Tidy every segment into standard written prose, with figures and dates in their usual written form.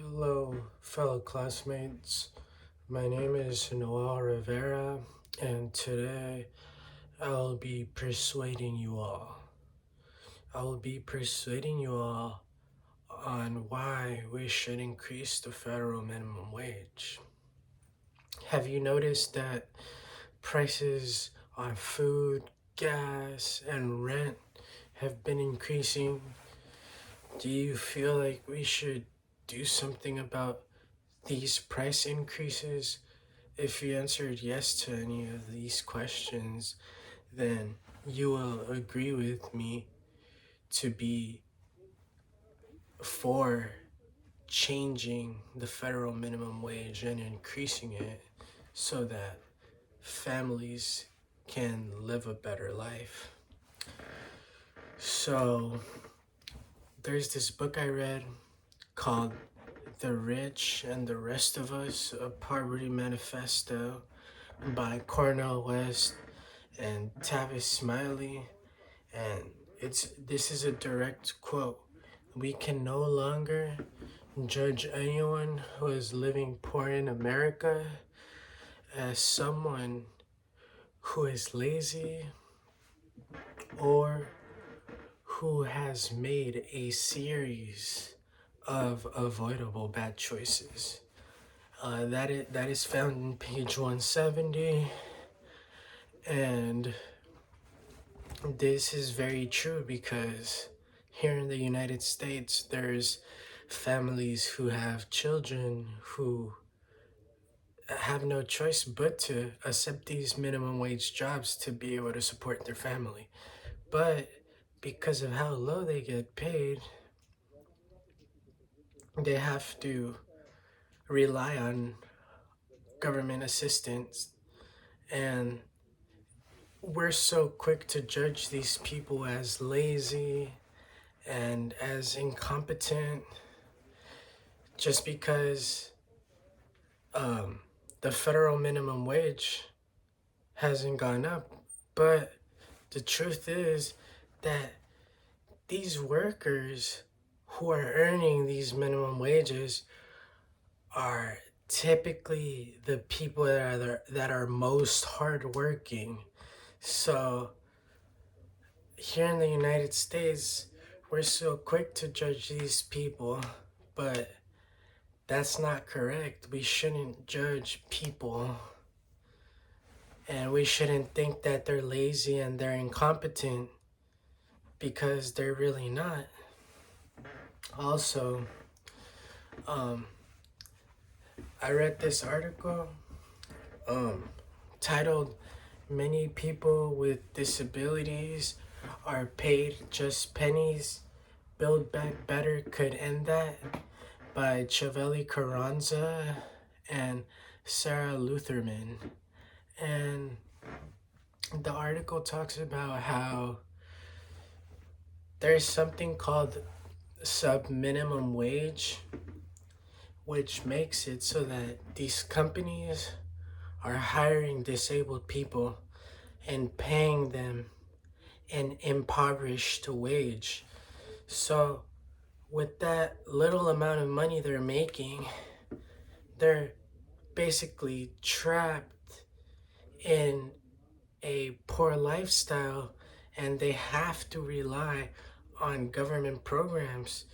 Hello, fellow classmates. My name is Noel Rivera, and today I'll be persuading you all. I will be persuading you all on why we should increase the federal minimum wage. Have you noticed that prices on food, gas, and rent have been increasing? Do you feel like we should do something about these price increases? If you answered yes to any of these questions, then you will agree with me to be for changing the federal minimum wage and increasing it so that families can live a better life. So, there's this book I read called The Rich and the Rest of Us, a Poverty Manifesto by Cornel West and Tavis Smiley, and this is a direct quote. We can no longer judge anyone who is living poor in America as someone who is lazy or who has made a series of avoidable bad choices. That is found in page 170, and this is very true because here in the United States, there's families who have children who have no choice but to accept these minimum wage jobs to be able to support their family. But because of how low they get paid, they have to rely on government assistance. And we're so quick to judge these people as lazy and as incompetent just because um, the federal minimum wage hasn't gone up. But the truth is that these workers who are earning these minimum wages are typically the people that are most hardworking. So here in the United States, we're so quick to judge these people, but that's not correct. We shouldn't judge people, and we shouldn't think that they're lazy and they're incompetent because they're really not. Also, um, I read this article um, titled Many People with Disabilities Are Paid Just Pennies. Build Back Better Could End That by Chaveli Carranza and Sarah Lutherman. And the article talks about how there's something called sub minimum wage, which makes it so that these companies are hiring disabled people and paying them an impoverished wage. So, with that little amount of money they're making, they're basically trapped in a poor lifestyle and they have to rely on government programs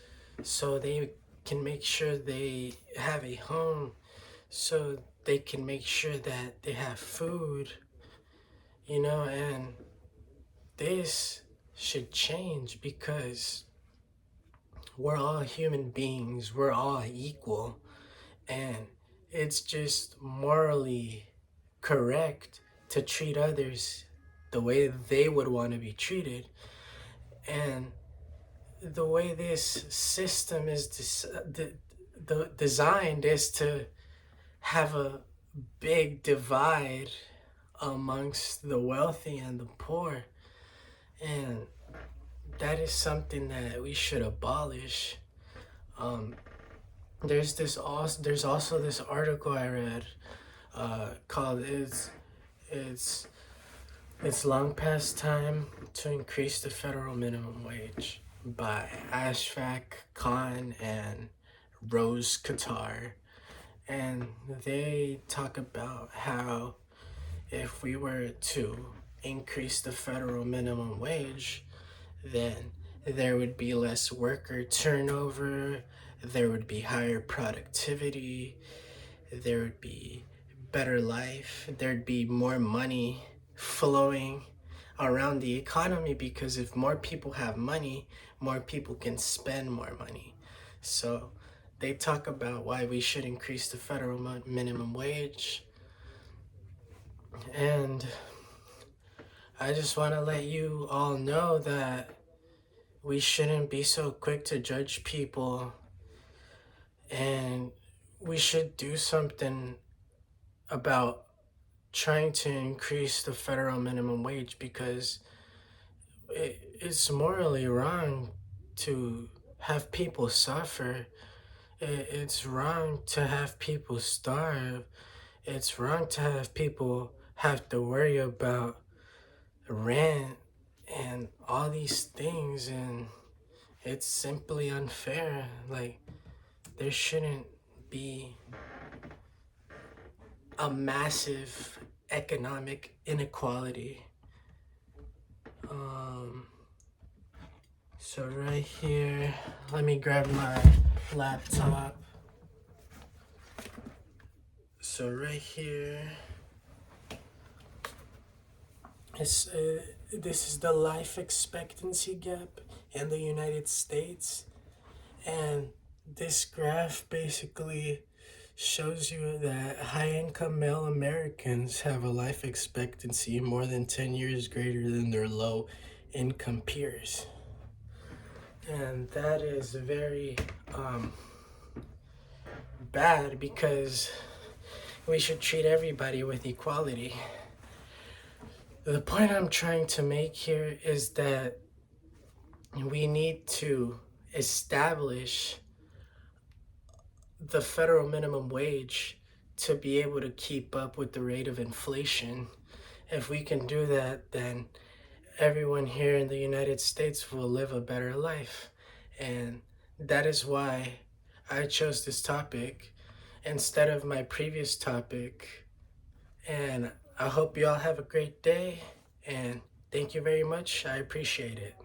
so they can make sure they have a home, so they can make sure that they have food, and this should change because we're all human beings, we're all equal, and it's just morally correct to treat others the way they would want to be treated. And the way this system is designed is to have a big divide amongst the wealthy and the poor. And that is something that we should abolish. Um, there's also this article I read called it's it's long past time to increase the federal minimum wage by Ashfaq Khan and Rose Qatar, and they talk about how if we were to increase the federal minimum wage, then there would be less worker turnover, there would be higher productivity, there would be better life, there'd be more money flowing around the economy, because if more people have money, more people can spend more money. So they talk about why we should increase the federal minimum wage. And I just want to let you all know that we shouldn't be so quick to judge people, and we should do something about trying to increase the federal minimum wage, because it's morally wrong to have people suffer. It's wrong to have people starve. It's wrong to have people have to worry about rent and all these things, and it's simply unfair. Like, there shouldn't be a massive economic inequality. So right here, let me grab my laptop. So right here, this is the life expectancy gap in the United States, and this graph basically shows you that high-income male Americans have a life expectancy more than 10 years greater than their low-income peers. And that is very bad, because we should treat everybody with equality. The point I'm trying to make here is that we need to establish the federal minimum wage to be able to keep up with the rate of inflation. If we can do that, then everyone here in the United States will live a better life. And that is why I chose this topic instead of my previous topic. And I hope you all have a great day, and thank you very much. I appreciate it.